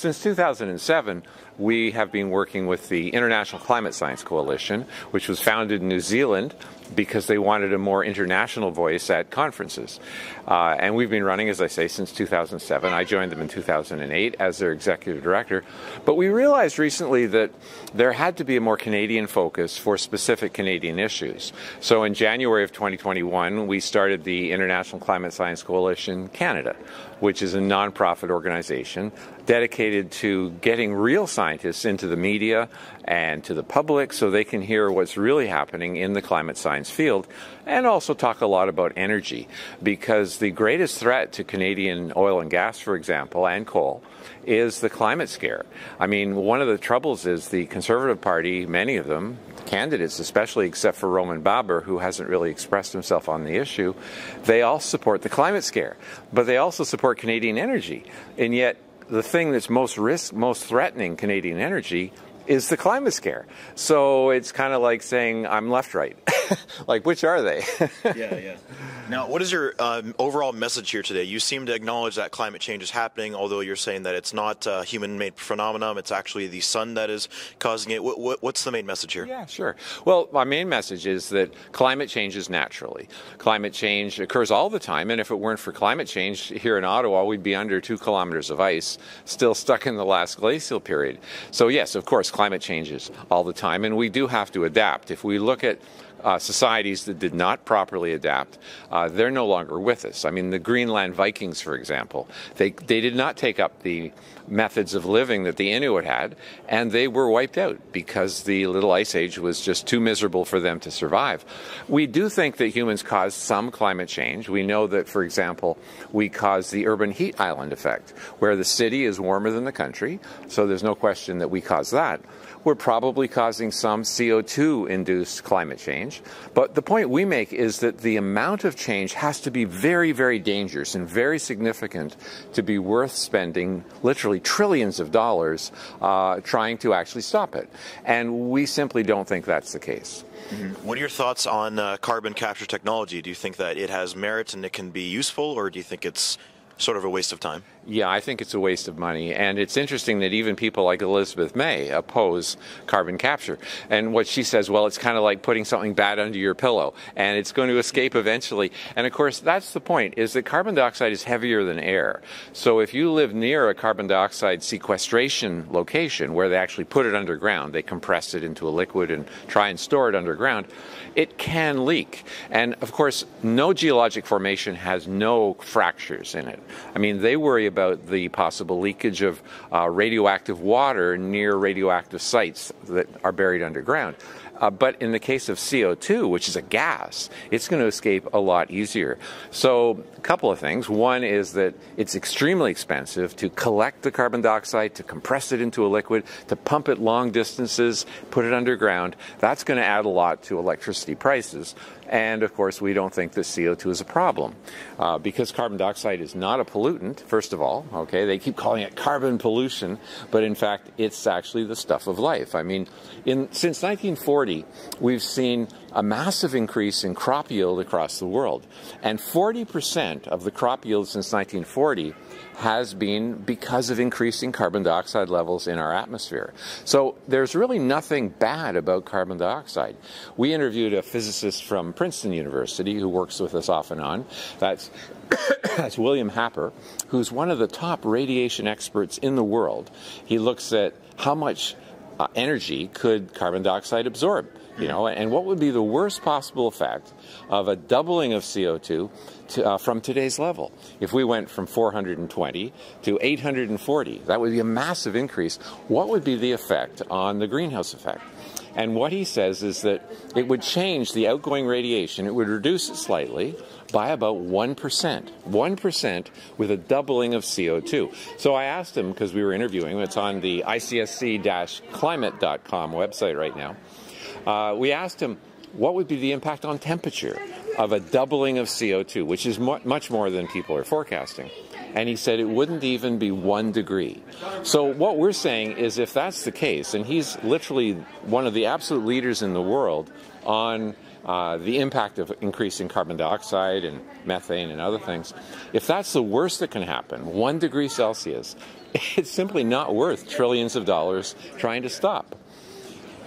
since 2007, we have been working with the International Climate Science Coalition, which was founded in New Zealand because they wanted a more international voice at conferences. And we've been running, as I say, since 2007. I joined them in 2008 as their executive director. But we realized recently that there had to be a more Canadian focus for specific Canadian issues. So in January of 2021, we started the International Climate Science Coalition Canada, which is a nonprofit organization dedicated to getting real scientists into the media and to the public so they can hear what's really happening in the climate science field, and also talk a lot about energy, because the greatest threat to Canadian oil and gas, for example, and coal, is the climate scare. I mean, one of the troubles is the Conservative Party, many of them, candidates especially, except for Roman Baber, who hasn't really expressed himself on the issue, they all support the climate scare, but they also support Canadian energy. And yet, the thing that's most threatening Canadian energy is the climate scare. So it's kind of like saying, I'm left-right. Like, which are they? Yeah. Now, what is your overall message here today? You seem to acknowledge that climate change is happening, although you're saying that it's not a human-made phenomenon. It's actually the sun that is causing it. What's the main message here? Yeah, sure. Well, my main message is that climate changes naturally. Climate change occurs all the time, and if it weren't for climate change here in Ottawa, we'd be under 2 kilometers of ice, still stuck in the last glacial period. So yes, of course, climate changes all the time, and we do have to adapt. If we look at societies that did not properly adapt, they're no longer with us. I mean, the Greenland Vikings, for example, they did not take up the methods of living that the Inuit had, and they were wiped out because the Little Ice Age was just too miserable for them to survive. We do think that humans cause some climate change. We know that, for example, we cause the urban heat island effect, where the city is warmer than the country, so there's no question that we cause that. We're probably causing some CO2-induced climate change. But the point we make is that the amount of change has to be very, very dangerous and very significant to be worth spending literally trillions of dollars trying to actually stop it. And we simply don't think that's the case. Mm-hmm. What are your thoughts on carbon capture technology? Do you think that it has merit and it can be useful, or do you think it's sort of a waste of time? Yeah, I think it's a waste of money. And it's interesting that even people like Elizabeth May oppose carbon capture. And what she says, well, it's kind of like putting something bad under your pillow, and it's going to escape eventually. And of course, that's the point, is that carbon dioxide is heavier than air. So if you live near a carbon dioxide sequestration location where they actually put it underground, they compress it into a liquid and try and store it underground, it can leak. And of course, no geologic formation has no fractures in it. I mean, they worry about the possible leakage of radioactive water near radioactive sites that are buried underground. But in the case of CO2, which is a gas, it's going to escape a lot easier. So a couple of things. One is that it's extremely expensive to collect the carbon dioxide, to compress it into a liquid, to pump it long distances, put it underground. That's going to add a lot to electricity prices. And, of course, we don't think that CO2 is a problem because carbon dioxide is not a pollutant, first of all. Okay, they keep calling it carbon pollution, but in fact, it's actually the stuff of life. I mean, since 1940, we've seen a massive increase in crop yield across the world. And 40% of the crop yield since 1940 has been because of increasing carbon dioxide levels in our atmosphere. So there's really nothing bad about carbon dioxide. We interviewed a physicist from Princeton University who works with us off and on. That's William Happer, who's one of the top radiation experts in the world. He looks at how much energy could carbon dioxide absorb, you know, and what would be the worst possible effect of a doubling of CO2 from today's level. If we went from 420 to 840, that would be a massive increase. What would be the effect on the greenhouse effect? And what he says is that it would change the outgoing radiation. It would reduce it slightly by about 1%. 1% with a doubling of CO2. So I asked him, because we were interviewing him, it's on the ICSC-climate.com website right now. We asked him, what would be the impact on temperature of a doubling of CO2, which is much more than people are forecasting? And he said it wouldn't even be 1 degree. So what we're saying is, if that's the case, and he's literally one of the absolute leaders in the world on the impact of increasing carbon dioxide and methane and other things. If that's the worst that can happen, 1 degree Celsius, it's simply not worth trillions of dollars trying to stop.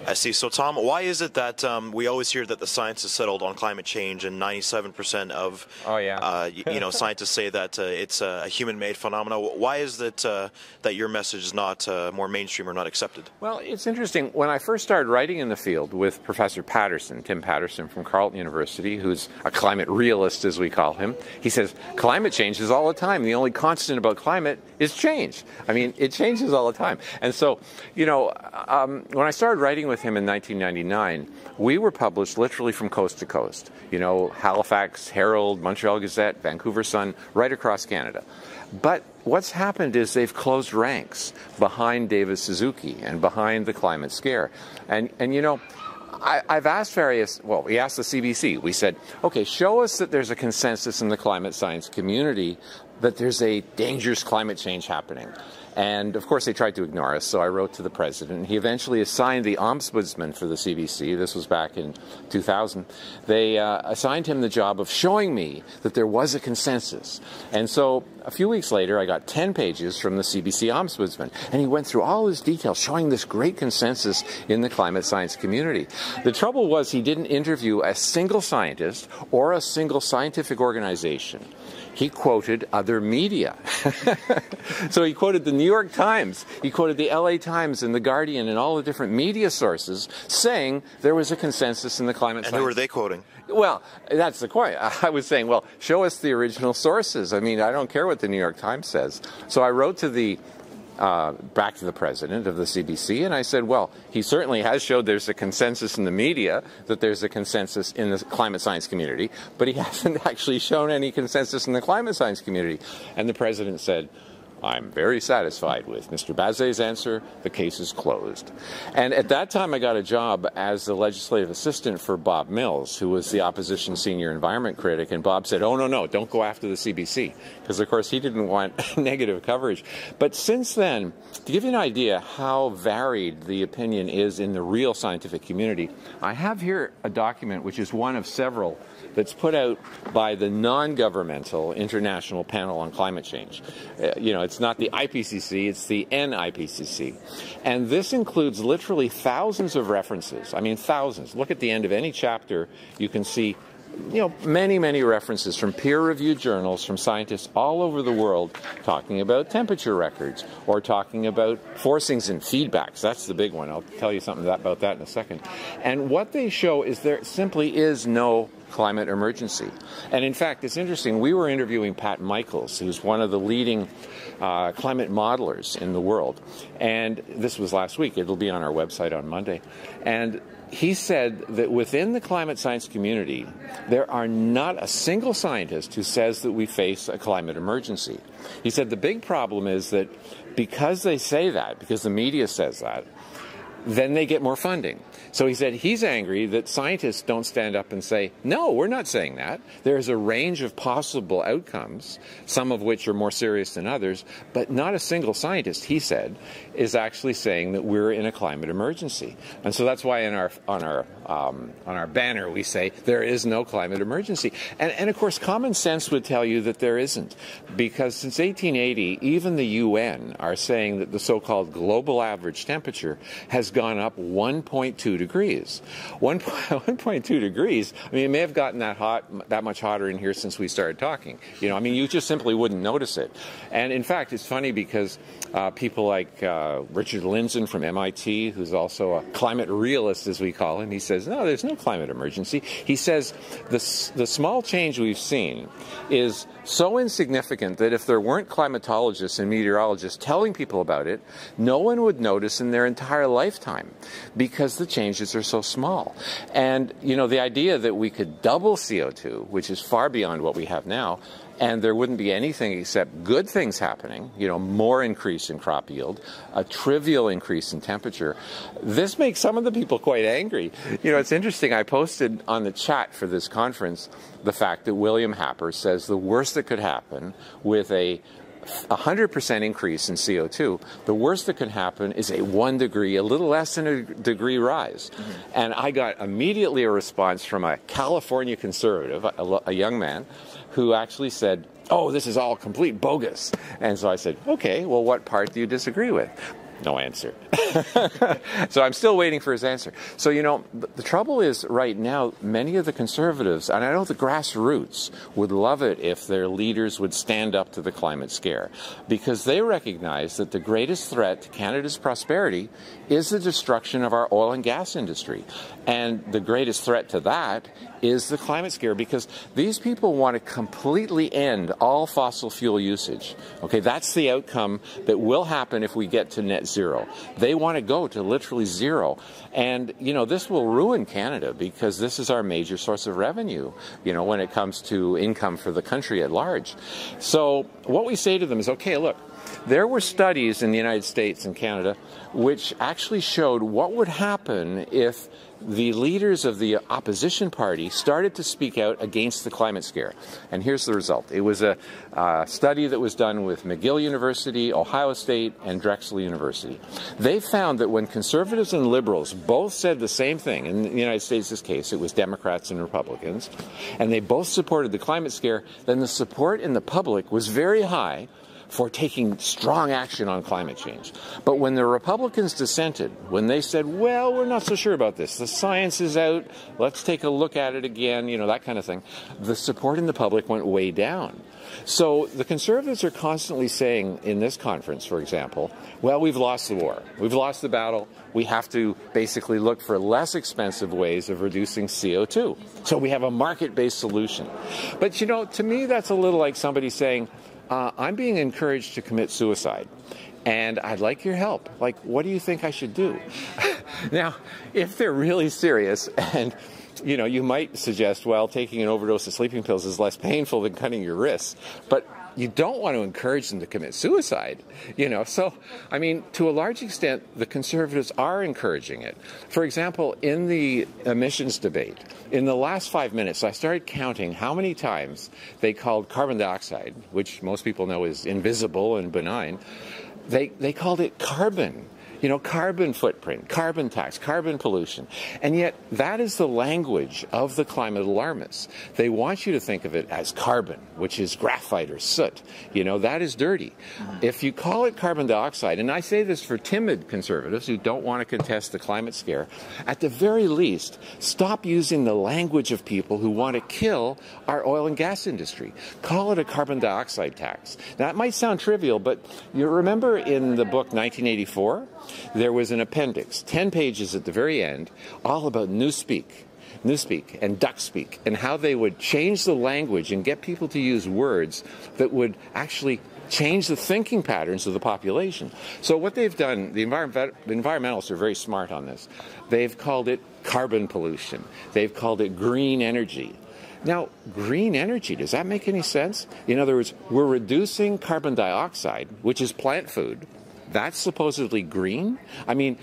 I see. So, Tom, why is it that we always hear that the science is settled on climate change, and 97% of scientists say that it's a human-made phenomenon? Why is it that your message is not more mainstream or not accepted? Well, it's interesting. When I first started writing in the field with Professor Patterson, Tim Patterson from Carleton University, who's a climate realist, as we call him, he says climate changes all the time. The only constant about climate is change. I mean, it changes all the time. And so, when I started writing with him in 1999, we were published literally from coast to coast. Halifax Herald, Montreal Gazette, Vancouver Sun, right across Canada. But what's happened is they've closed ranks behind David Suzuki and behind the climate scare. And I've asked we asked the CBC. We said, okay, show us that there's a consensus in the climate science community that there's a dangerous climate change happening. And, of course, they tried to ignore us, so I wrote to the president. He eventually assigned the ombudsman for the CBC. This was back in 2000. They assigned him the job of showing me that there was a consensus. And so a few weeks later, I got 10 pages from the CBC ombudsman, and he went through all his details, showing this great consensus in the climate science community. The trouble was he didn't interview a single scientist or a single scientific organization. He quoted other media. So he quoted the New York Times, he quoted the LA Times and the Guardian and all the different media sources saying there was a consensus in the climate science. And who are they quoting? Well, that's the point. I was saying, well, show us the original sources. I mean, I don't care what the New York Times says. So I wrote to back to the president of the CBC, and I said, well, he certainly has showed there's a consensus in the media, that there's a consensus in the climate science community, but he hasn't actually shown any consensus in the climate science community. And the president said, I'm very satisfied with Mr. Bazay's answer. The case is closed. And at that time, I got a job as the legislative assistant for Bob Mills, who was the opposition senior environment critic. And Bob said, oh, no, don't go after the CBC. Because, of course, he didn't want negative coverage. But since then, to give you an idea how varied the opinion is in the real scientific community, I have here a document, which is one of several, that's put out by the non-governmental International Panel on Climate Change. It's not the IPCC, it's the NIPCC. And this includes literally thousands of references. I mean, thousands. Look at the end of any chapter, you can see many references from peer-reviewed journals, from scientists all over the world talking about temperature records or talking about forcings and feedbacks. That's the big one. I'll tell you something about that in a second. And what they show is there simply is no climate emergency. And in fact, it's interesting, we were interviewing Pat Michaels, who's one of the leading climate modelers in the world. And this was last week. It'll be on our website on Monday. And he said that within the climate science community, there are not a single scientist who says that we face a climate emergency. He said the big problem is that because they say that, because the media says that, then they get more funding. So he said he's angry that scientists don't stand up and say, no, we're not saying that. There's a range of possible outcomes, some of which are more serious than others, but not a single scientist, he said, is actually saying that we're in a climate emergency. And so that's why on our banner we say there is no climate emergency. And of course, common sense would tell you that there isn't, because since 1880, even the UN are saying that the so-called global average temperature has gone up 1.2 degrees. 1.2 degrees, I mean, it may have gotten that much hotter in here since we started talking. You just simply wouldn't notice it. And in fact, it's funny because people like Richard Lindzen from MIT, who's also a climate realist, as we call him, he says, no, there's no climate emergency. He says the small change we've seen is so insignificant that if there weren't climatologists and meteorologists telling people about it, no one would notice in their entire lifetime because the changes are so small. And, the idea that we could double CO2, which is far beyond what we have now, and there wouldn't be anything except good things happening, more increase in crop yield, a trivial increase in temperature. This makes some of the people quite angry. It's interesting, I posted on the chat for this conference the fact that William Happer says the worst that could happen with a 100% increase in CO2, the worst that can happen is a 1 degree, a little less than a degree rise. And I got immediately a response from a California conservative, a young man, who actually said, "Oh, this is all complete bogus." And so I said, "Okay, well, what part do you disagree with?" No answer. So I'm still waiting for his answer. So, you know, the trouble is right now, many of the conservatives, and I know the grassroots, would love it if their leaders would stand up to the climate scare, because they recognize that the greatest threat to Canada's prosperity is the destruction of our oil and gas industry. And the greatest threat to that is the climate scare, because these people want to completely end all fossil fuel usage. Okay, that's the outcome that will happen if we get to net zero. They want to go to literally zero. And, you know, this will ruin Canada, because this is our major source of revenue, you know, when it comes to income for the country at large. So what we say to them is, okay, look, there were studies in the United States and Canada which actually showed what would happen if the leaders of the opposition party started to speak out against the climate scare. And here's the result. It was a study that was done with McGill University, Ohio State, and Drexel University. They found that when conservatives and liberals both said the same thing, in the United States' case, it was Democrats and Republicans, and they both supported the climate scare, then the support in the public was very high for taking strong action on climate change. But when the Republicans dissented, when they said, well, we're not so sure about this, the science is out, let's take a look at it again, you know, that kind of thing, the support in the public went way down. So the conservatives are constantly saying in this conference, for example, well, we've lost the war, we've lost the battle, we have to basically look for less expensive ways of reducing CO2. So we have a market-based solution. But, you know, to me, that's a little like somebody saying, I'm being encouraged to commit suicide, and I'd like your help. Like, what do you think I should do? Now, if they're really serious, and, you know, you might suggest, well, taking an overdose of sleeping pills is less painful than cutting your wrists, but you don't want to encourage them to commit suicide, you know. So, I mean, to a large extent, the conservatives are encouraging it. For example, in the emissions debate, in the last 5 minutes, I started counting how many times they called carbon dioxide, which most people know is invisible and benign, they called it carbon. You know, carbon footprint, carbon tax, carbon pollution. And yet that is the language of the climate alarmists. They want you to think of it as carbon, which is graphite or soot. You know, that is dirty. If you call it carbon dioxide, and I say this for timid conservatives who don't want to contest the climate scare, at the very least, stop using the language of people who want to kill our oil and gas industry. Call it a carbon dioxide tax. Now, it might sound trivial, but you remember in the book 1984? There was an appendix, 10 pages at the very end, all about newspeak and duckspeak, and how they would change the language and get people to use words that would actually change the thinking patterns of the population. So what they've done, the environmentalists are very smart on this. They've called it carbon pollution. They've called it green energy. Now, green energy, does that make any sense? In other words, we're reducing carbon dioxide, which is plant food. That's supposedly green? I mean,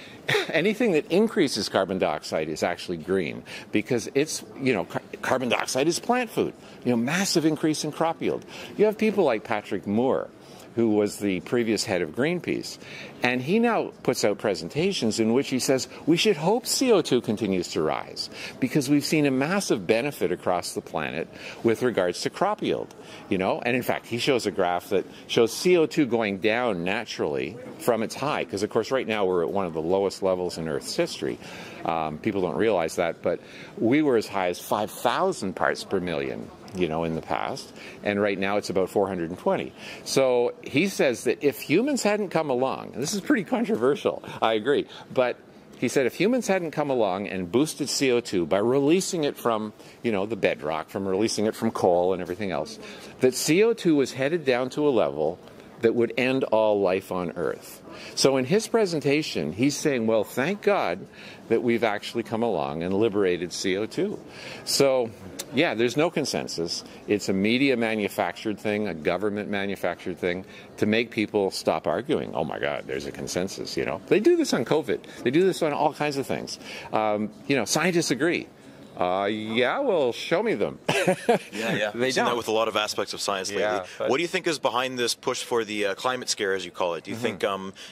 anything that increases carbon dioxide is actually green, because it's, you know, carbon dioxide is plant food. You know, massive increase in crop yield. You have people like Patrick Moore, who was the previous head of Greenpeace, and he now puts out presentations in which he says we should hope CO2 continues to rise, because we've seen a massive benefit across the planet with regards to crop yield, you know. And in fact, he shows a graph that shows CO2 going down naturally from its high, because of course right now we're at one of the lowest levels in Earth's history. People don't realize that, but we were as high as 5,000 parts per million, you know, in the past, and right now it's about 420. So he says that if humans hadn't come along, and this is pretty controversial, I agree, but he said if humans hadn't come along and boosted CO2 by releasing it from, you know, the bedrock, from releasing it from coal and everything else, that CO2 was headed down to a level that would end all life on Earth. So in his presentation, he's saying, well, thank God that we've actually come along and liberated CO2. So, yeah, there's no consensus. It's a media manufactured thing, a government manufactured thing to make people stop arguing. Oh my God, there's a consensus, you know. They do this on COVID. They do this on all kinds of things. You know, scientists agree. Yeah, well, show me them. Yeah. They We've seen that don't. with a lot of aspects of science lately. Yeah, but What do you think is behind this push for the climate scare, as you call it? Do you think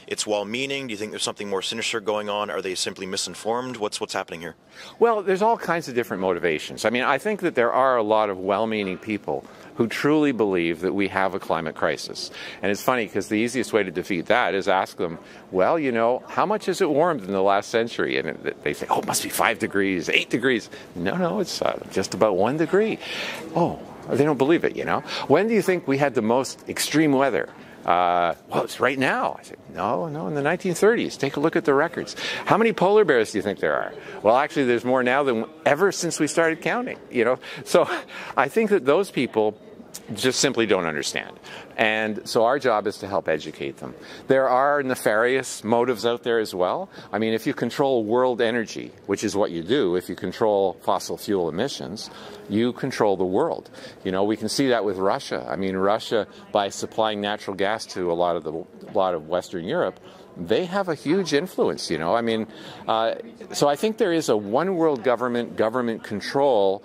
it's well-meaning? Do you think there's something more sinister going on? Are they simply misinformed? What's happening here? Well, there's all kinds of different motivations. I mean, I think that there are a lot of well-meaning people who truly believe that we have a climate crisis. And it's funny because the easiest way to defeat that is ask them, well, you know, how much has it warmed in the last century? And they say, oh, it must be 5 degrees, 8 degrees. No, it's just about 1 degree. Oh, they don't believe it, you know. When do you think we had the most extreme weather? Well, it's right now. I said, no, in the 1930s. Take a look at the records. How many polar bears do you think there are? Well, actually, there's more now than ever since we started counting, you know. So I think that those people just simply don't understand. And so our job is to help educate them. There are nefarious motives out there as well. I mean, if you control world energy, which is what you do, if you control fossil fuel emissions, you control the world. You know, we can see that with Russia. I mean, Russia, by supplying natural gas to a lot of Western Europe, they have a huge influence, you know. I mean, so I think there is a one world government control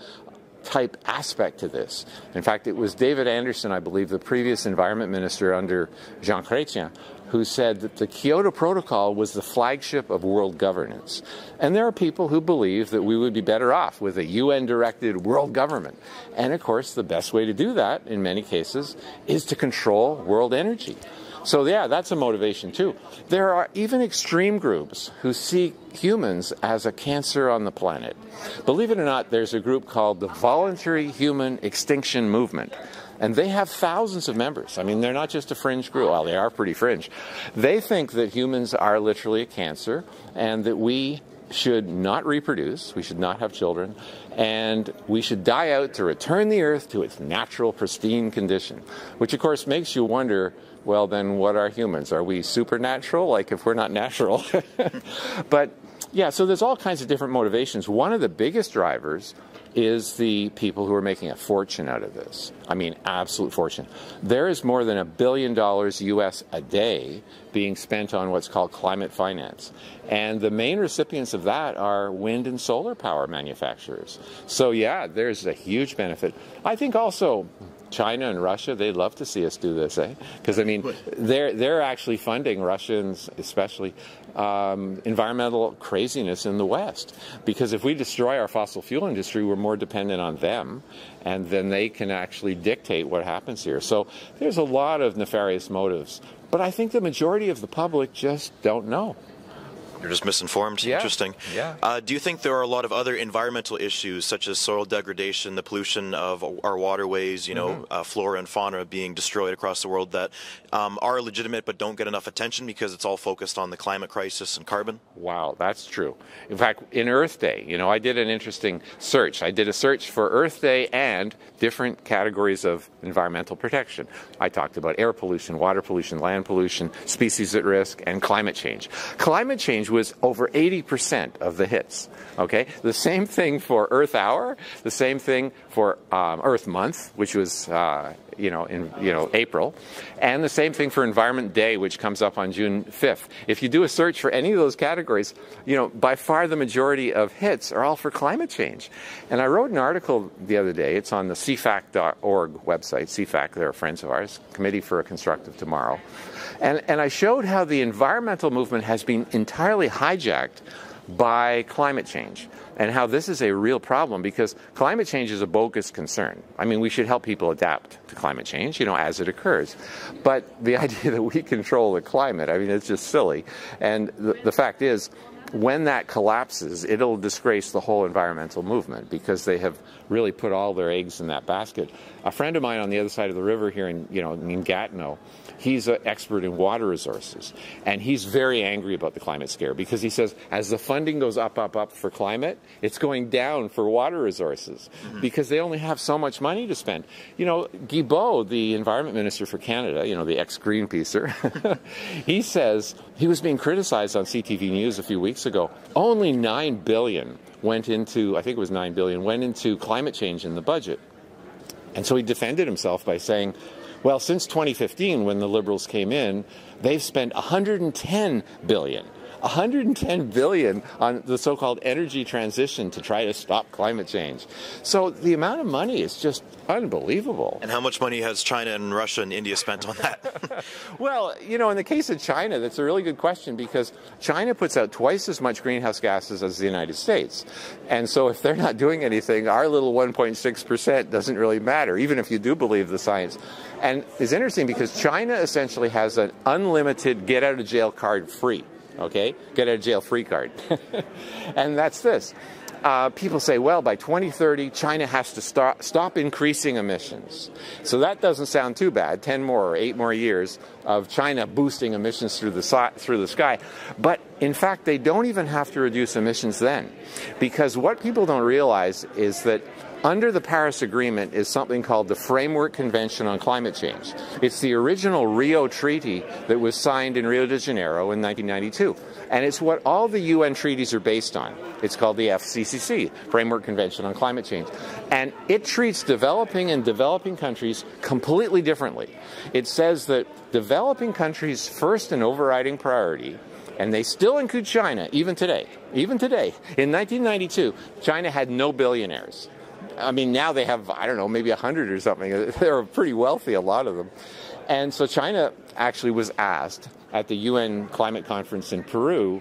type aspect to this. In fact, it was David Anderson, I believe, the previous environment minister under Jean Chrétien, who said that the Kyoto Protocol was the flagship of world governance. And there are people who believe that we would be better off with a UN-directed world government. And of course, the best way to do that, in many cases, is to control world energy. So yeah, that's a motivation too. There are even extreme groups who see humans as a cancer on the planet. Believe it or not, there's a group called the Voluntary Human Extinction Movement. And they have thousands of members. I mean, they're not just a fringe group. Well, they are pretty fringe. They think that humans are literally a cancer and that we should not reproduce, we should not have children, and we should die out to return the Earth to its natural, pristine condition. Which, of course, makes you wonder, well, then what are humans? Are we supernatural? Like, if we're not natural? But, yeah, so there's all kinds of different motivations. One of the biggest drivers is the people who are making a fortune out of this. I mean, absolute fortune. There is more than $1 billion US a day being spent on what's called climate finance. And the main recipients of that are wind and solar power manufacturers. So yeah, there's a huge benefit. I think also China and Russia, they'd love to see us do this, eh? Because I mean, they're actually funding, Russians especially, environmental craziness in the West. Because if we destroy our fossil fuel industry, we're more dependent on them, and then they can actually dictate what happens here. So there's a lot of nefarious motives. But I think the majority of the public just don't know. You're just misinformed. Yeah. Interesting. Yeah. Do you think there are a lot of other environmental issues, such as soil degradation, the pollution of our waterways, you know, flora and fauna being destroyed across the world, that are legitimate but don't get enough attention because it's all focused on the climate crisis and carbon? Wow, that's true. In fact, in Earth Day, you know, I did an interesting search. I did a search for Earth Day and different categories of environmental protection. I talked about air pollution, water pollution, land pollution, species at risk, and climate change. Climate change was over 80% of the hits. Okay, the same thing for Earth Hour, the same thing for Earth Month, which was in April, and the same thing for Environment Day, which comes up on June 5th. If you do a search for any of those categories, you know, by far the majority of hits are all for climate change. And I wrote an article the other day. It's on the CFAC.org website. CFAC, they're friends of ours, Committee for a Constructive Tomorrow. And I showed how the environmental movement has been entirely hijacked by climate change, and how this is a real problem because climate change is a bogus concern. I mean, we should help people adapt to climate change, you know, as it occurs. But the idea that we control the climate, I mean, it's just silly. And the fact is, when that collapses, it'll disgrace the whole environmental movement because they have really put all their eggs in that basket. A friend of mine on the other side of the river here in Gatineau, he's an expert in water resources, and he's very angry about the climate scare because he says as the funding goes up for climate, it's going down for water resources because they only have so much money to spend. You know, Guilbeault, the environment minister for Canada, you know, the ex-Greenpeacer, he says he was being criticized on CTV News a few weeks ago. Only $9 billion went into, I think it was $9 billion, went into climate change in the budget. And so he defended himself by saying, well, since 2015, when the Liberals came in, they've spent $110 billion $110 billion on the so-called energy transition to try to stop climate change. So the amount of money is just unbelievable. And how much money has China and Russia and India spent on that? Well, you know, in the case of China, that's a really good question, because China puts out twice as much greenhouse gases as the United States. And so if they're not doing anything, our little 1.6% doesn't really matter, even if you do believe the science. And it's interesting because China essentially has an unlimited get-out-of-jail card free, okay? Get-out-of-jail-free card. And that's this. People say, well, by 2030, China has to stop increasing emissions. So that doesn't sound too bad, 10 more or 8 more years of China boosting emissions through the sky. But in fact, they don't even have to reduce emissions then. Because what people don't realize is that under the Paris Agreement is something called the Framework Convention on Climate Change. It's the original Rio Treaty that was signed in Rio de Janeiro in 1992. And it's what all the UN treaties are based on. It's called the FCCC, Framework Convention on Climate Change. And it treats developing and developing countries completely differently. It says that developing countries' first and overriding priority, and they still include China, even today. In 1992, China had no billionaires. I mean, now they have, I don't know, maybe 100 or something. They're pretty wealthy, a lot of them. And so China actually was asked at the UN climate conference in Peru,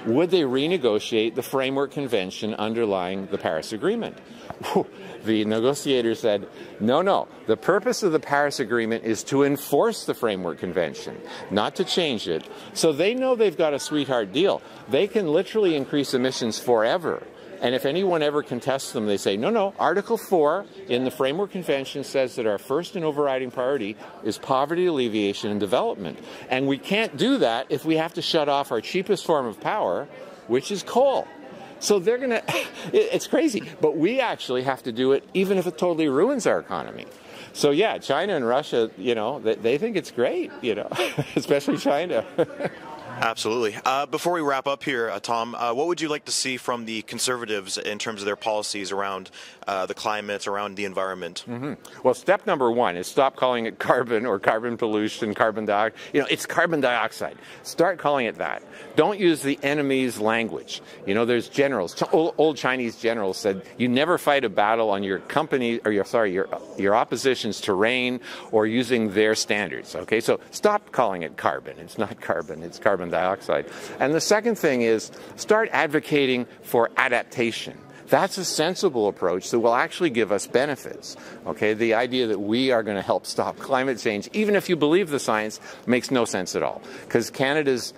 would they renegotiate the framework convention underlying the Paris Agreement? The negotiator said, no, the purpose of the Paris Agreement is to enforce the framework convention, not to change it. So they know they've got a sweetheart deal. They can literally increase emissions forever. And if anyone ever contests them, they say, no, Article 4 in the Framework Convention says that our first and overriding priority is poverty alleviation and development. And we can't do that if we have to shut off our cheapest form of power, which is coal. So they're going to, it's crazy, but we actually have to do it even if it totally ruins our economy. So yeah, China and Russia, you know, they think it's great, you know, especially China. Absolutely. Before we wrap up here, Tom, what would you like to see from the Conservatives in terms of their policies around the climate, around the environment? Well, step number 1 is stop calling it carbon or carbon pollution, carbon dioxide. You know, it's carbon dioxide. Start calling it that. Don't use the enemy's language. You know, there's generals, old Chinese generals said, you never fight a battle on your company, or your opposition's terrain or using their standards. Okay, so stop calling it carbon. It's not carbon, it's carbon dioxide. And the second thing is start advocating for adaptation. That's a sensible approach that will actually give us benefits. Okay, the idea that we are going to help stop climate change, even if you believe the science, makes no sense at all. Because Canada's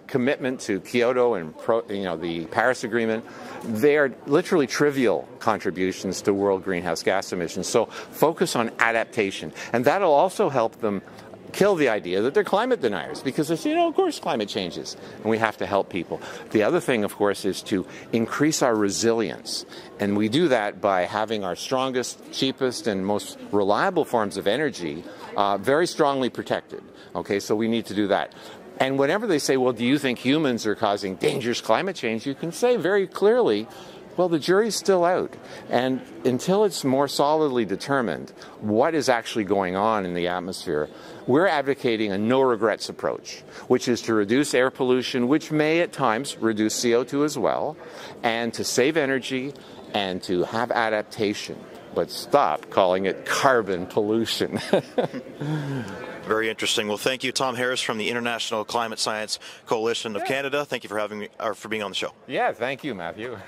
commitment to Kyoto and the Paris Agreement, they are literally trivial contributions to world greenhouse gas emissions. So focus on adaptation, and that'll also help them kill the idea that they're climate deniers, because they say, of course climate changes, and we have to help people. The other thing, of course, is to increase our resilience, and we do that by having our strongest, cheapest, and most reliable forms of energy very strongly protected. Okay, so we need to do that. And whenever they say, well, do you think humans are causing dangerous climate change, you can say very clearly, well, the jury's still out. And until it's more solidly determined what is actually going on in the atmosphere, we're advocating a no-regrets approach, which is to reduce air pollution, which may at times reduce CO2 as well, and to save energy and to have adaptation. But stop calling it carbon pollution. Very interesting. Well, thank you, Tom Harris from the International Climate Science Coalition of Canada. Thank you for having me, or for being on the show. Yeah, thank you, Matthew.